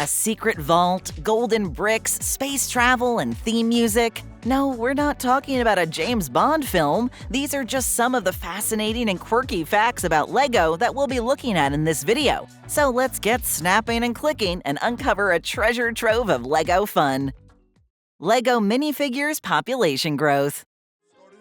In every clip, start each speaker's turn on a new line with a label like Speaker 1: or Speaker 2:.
Speaker 1: A secret vault, golden bricks, space travel, and theme music? No, we're not talking about a James Bond film. These are just some of the fascinating and quirky facts about LEGO that we'll be looking at in this video. So let's get snapping and clicking and uncover a treasure trove of LEGO fun. LEGO minifigures population growth.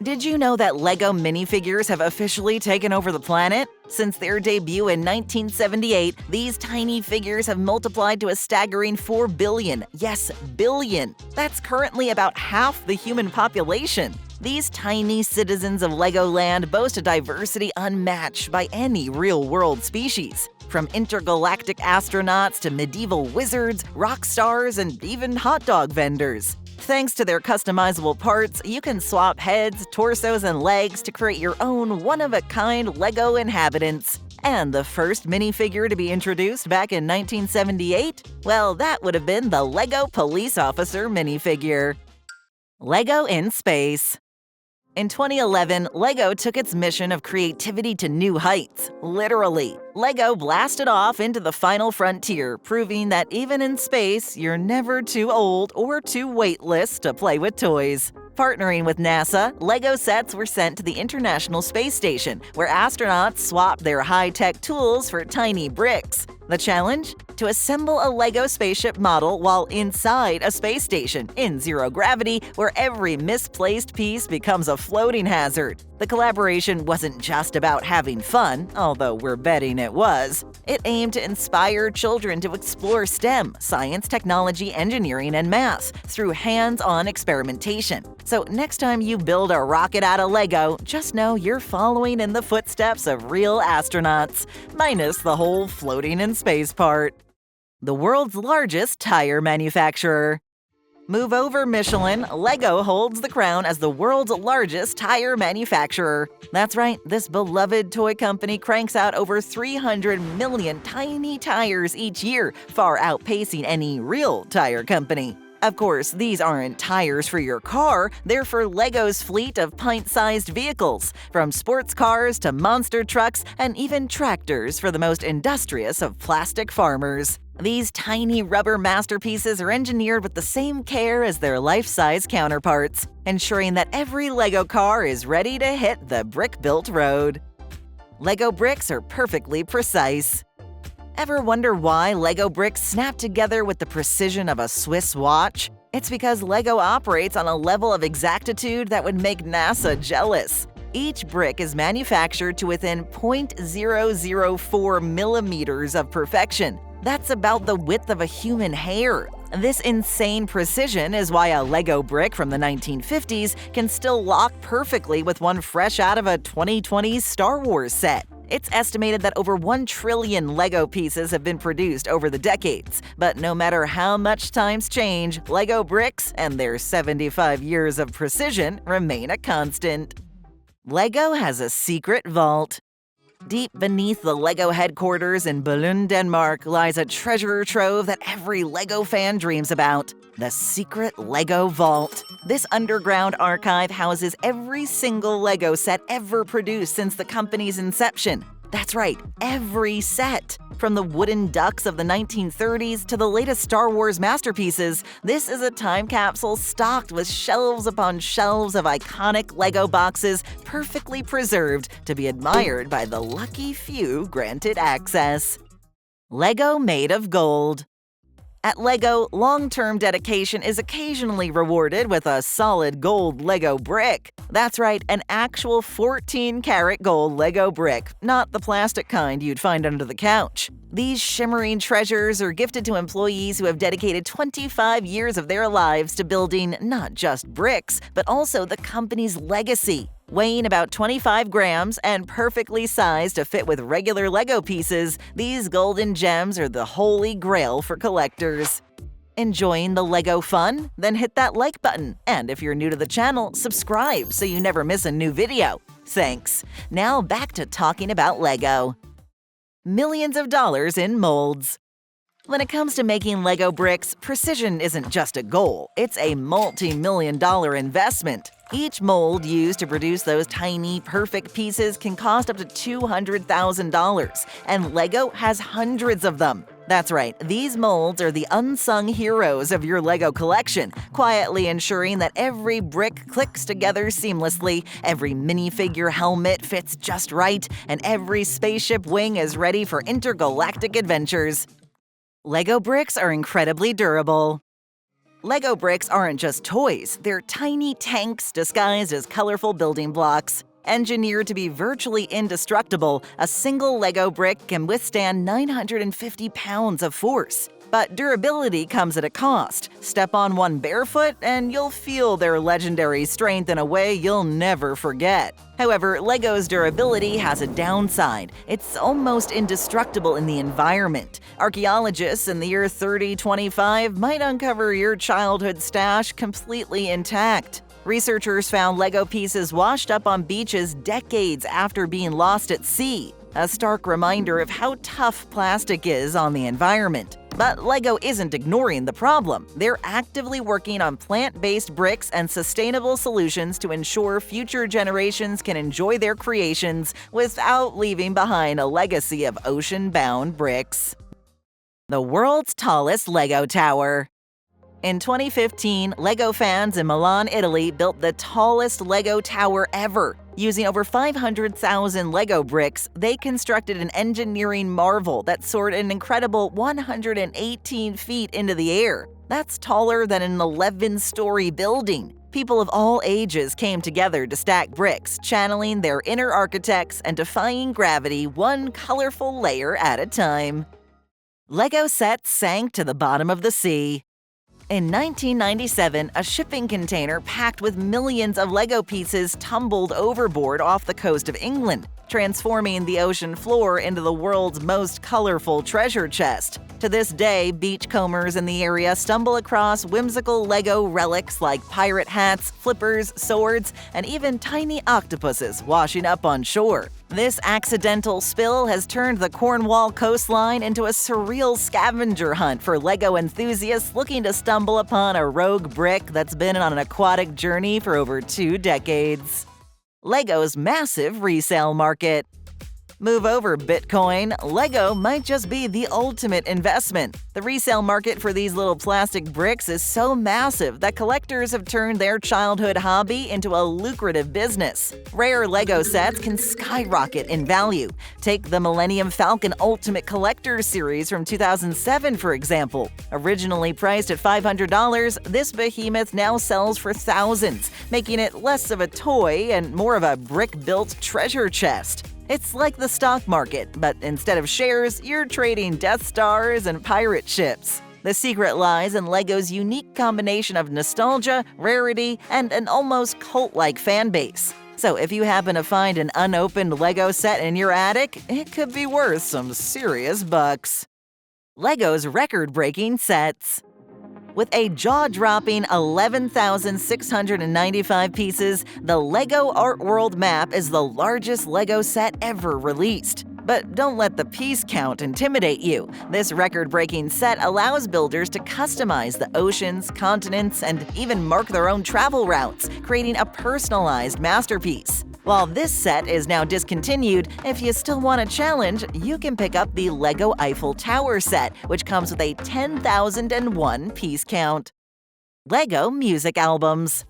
Speaker 1: Did you know that LEGO minifigures have officially taken over the planet? Since their debut in 1978, these tiny figures have multiplied to a staggering 4 billion. Yes, billion. That's currently about half the human population. These tiny citizens of LegoLand boast a diversity unmatched by any real-world species. From intergalactic astronauts to medieval wizards, rock stars, and even hot dog vendors. Thanks to their customizable parts, you can swap heads, torsos, and legs to create your own one-of-a-kind LEGO inhabitants. And the first minifigure to be introduced back in 1978? Well, that would have been the LEGO Police Officer minifigure. LEGO in space. In 2011, LEGO took its mission of creativity to new heights, literally. LEGO blasted off into the final frontier, proving that even in space, you're never too old or too weightless to play with toys. Partnering with NASA, LEGO sets were sent to the International Space Station, where astronauts swapped their high-tech tools for tiny bricks. The challenge? To assemble a LEGO spaceship model while inside a space station in zero gravity, where every misplaced piece becomes a floating hazard. The collaboration wasn't just about having fun, although we're betting it was. It aimed to inspire children to explore STEM, science, technology, engineering, and math, through hands-on experimentation. So next time you build a rocket out of LEGO, just know you're following in the footsteps of real astronauts, minus the whole floating in space part. The world's largest tire manufacturer. Move over, Michelin. LEGO holds the crown as the world's largest tire manufacturer. That's right, this beloved toy company cranks out over 300 million tiny tires each year, far outpacing any real tire company. Of course, these aren't tires for your car, they're for LEGO's fleet of pint-sized vehicles, from sports cars to monster trucks and even tractors for the most industrious of plastic farmers. These tiny rubber masterpieces are engineered with the same care as their life-size counterparts, ensuring that every LEGO car is ready to hit the brick-built road. LEGO bricks are perfectly precise. Ever wonder why LEGO bricks snap together with the precision of a Swiss watch? It's because LEGO operates on a level of exactitude that would make NASA jealous. Each brick is manufactured to within 0.004 millimeters of perfection. That's about the width of a human hair. This insane precision is why a LEGO brick from the 1950s can still lock perfectly with one fresh out of a 2020 Star Wars set. It's estimated that over 1 trillion LEGO pieces have been produced over the decades, but no matter how much times change, LEGO bricks and their 75 years of precision remain a constant. LEGO has a secret vault. Deep beneath the LEGO headquarters in Billund, Denmark, lies a treasure trove that every LEGO fan dreams about: the secret LEGO vault. This underground archive houses every single LEGO set ever produced since the company's inception. That's right, every set. From the wooden ducks of the 1930s to the latest Star Wars masterpieces, this is a time capsule stocked with shelves upon shelves of iconic LEGO boxes perfectly preserved to be admired by the lucky few granted access. LEGO made of gold. At LEGO, long-term dedication is occasionally rewarded with a solid gold LEGO brick. That's right, an actual 14-karat gold LEGO brick, not the plastic kind you'd find under the couch. These shimmering treasures are gifted to employees who have dedicated 25 years of their lives to building not just bricks, but also the company's legacy. Weighing about 25 grams and perfectly sized to fit with regular LEGO pieces, these golden gems are the holy grail for collectors. Enjoying the LEGO fun? Then hit that like button. And if you're new to the channel, subscribe so you never miss a new video. Thanks. Now back to talking about LEGO. Millions of dollars in molds. When it comes to making LEGO bricks, precision isn't just a goal, it's a multi-million-dollar investment. Each mold used to produce those tiny, perfect pieces can cost up to $200,000, and LEGO has hundreds of them. That's right, these molds are the unsung heroes of your LEGO collection, quietly ensuring that every brick clicks together seamlessly, every minifigure helmet fits just right, and every spaceship wing is ready for intergalactic adventures. LEGO bricks are incredibly durable. LEGO bricks aren't just toys, they're tiny tanks disguised as colorful building blocks. Engineered to be virtually indestructible, a single LEGO brick can withstand 950 pounds of force. But durability comes at a cost. Step on one barefoot and you'll feel their legendary strength in a way you'll never forget. However, LEGO's durability has a downside. It's almost indestructible in the environment. Archaeologists in the year 3025 might uncover your childhood stash completely intact. Researchers found LEGO pieces washed up on beaches decades after being lost at sea, a stark reminder of how tough plastic is on the environment. But LEGO isn't ignoring the problem. They're actively working on plant-based bricks and sustainable solutions to ensure future generations can enjoy their creations without leaving behind a legacy of ocean-bound bricks. The world's tallest LEGO tower. In 2015, LEGO fans in Milan, Italy built the tallest LEGO tower ever. Using over 500,000 LEGO bricks, they constructed an engineering marvel that soared an incredible 118 feet into the air. That's taller than an 11-story building. People of all ages came together to stack bricks, channeling their inner architects and defying gravity one colorful layer at a time. LEGO sets sank to the bottom of the sea. In 1997, a shipping container packed with millions of LEGO pieces tumbled overboard off the coast of England, transforming the ocean floor into the world's most colorful treasure chest. To this day, beachcombers in the area stumble across whimsical LEGO relics like pirate hats, flippers, swords, and even tiny octopuses washing up on shore. This accidental spill has turned the Cornwall coastline into a surreal scavenger hunt for LEGO enthusiasts looking to stumble upon a rogue brick that's been on an aquatic journey for over 2 decades. LEGO's massive resale market. Move over, Bitcoin. LEGO might just be the ultimate investment. The resale market for these little plastic bricks is so massive that collectors have turned their childhood hobby into a lucrative business. Rare LEGO sets can skyrocket in value. Take the Millennium Falcon Ultimate Collector Series from 2007, for example. Originally priced at $500, this behemoth now sells for thousands, making it less of a toy and more of a brick-built treasure chest. It's like the stock market, but instead of shares, you're trading Death Stars and pirate ships. The secret lies in LEGO's unique combination of nostalgia, rarity, and an almost cult-like fan base. So if you happen to find an unopened LEGO set in your attic, it could be worth some serious bucks. LEGO's record-breaking sets. With a jaw-dropping 11,695 pieces, the LEGO Art World map is the largest LEGO set ever released. But don't let the piece count intimidate you. This record-breaking set allows builders to customize the oceans, continents, and even mark their own travel routes, creating a personalized masterpiece. While this set is now discontinued, if you still want a challenge, you can pick up the LEGO Eiffel Tower set, which comes with a 10,001 piece count. LEGO music albums.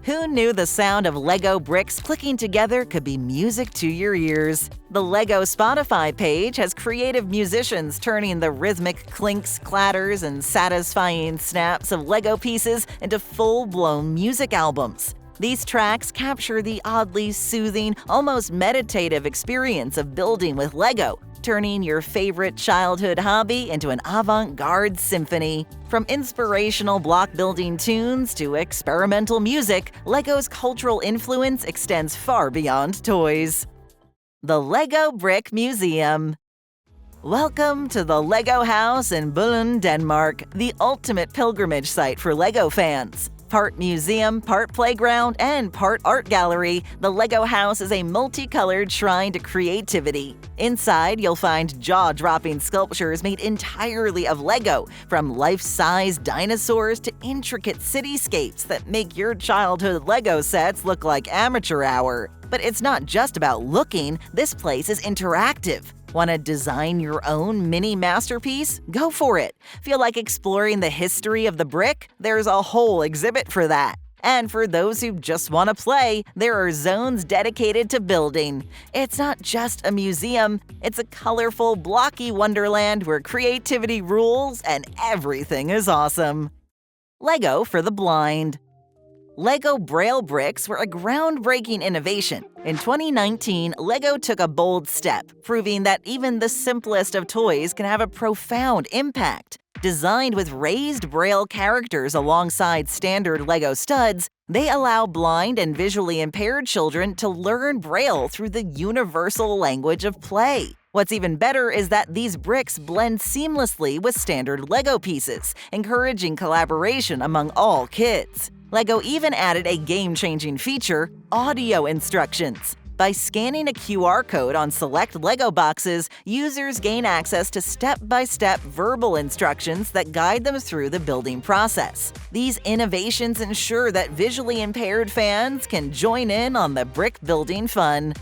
Speaker 1: Who knew the sound of LEGO bricks clicking together could be music to your ears? The LEGO Spotify page has creative musicians turning the rhythmic clinks, clatters, and satisfying snaps of LEGO pieces into full-blown music albums. These tracks capture the oddly soothing, almost meditative experience of building with LEGO, turning your favorite childhood hobby into an avant-garde symphony. From inspirational block-building tunes to experimental music, LEGO's cultural influence extends far beyond toys. The LEGO Brick Museum. Welcome to the LEGO House in Billund, Denmark, the ultimate pilgrimage site for LEGO fans. Part museum, part playground, and part art gallery, the LEGO House is a multicolored shrine to creativity. Inside, you'll find jaw-dropping sculptures made entirely of LEGO, from life-size dinosaurs to intricate cityscapes that make your childhood LEGO sets look like amateur hour. But it's not just about looking, this place is interactive. Want to design your own mini masterpiece? Go for it! Feel like exploring the history of the brick? There's a whole exhibit for that. And for those who just want to play, there are zones dedicated to building. It's not just a museum, it's a colorful, blocky wonderland where creativity rules and everything is awesome. Lego for the blind. Lego Braille bricks were a groundbreaking innovation. In 2019, Lego took a bold step, proving that even the simplest of toys can have a profound impact. Designed with raised Braille characters alongside standard Lego studs, they allow blind and visually impaired children to learn Braille through the universal language of play. What's even better is that these bricks blend seamlessly with standard Lego pieces, encouraging collaboration among all kids. Lego even added a game-changing feature, audio instructions. By scanning a QR code on select Lego boxes, users gain access to step-by-step verbal instructions that guide them through the building process. These innovations ensure that visually impaired fans can join in on the brick building fun.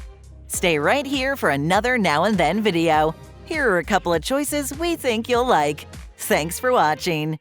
Speaker 1: Stay right here for another Now and Then video. Here are a couple of choices we think you'll like. Thanks for watching.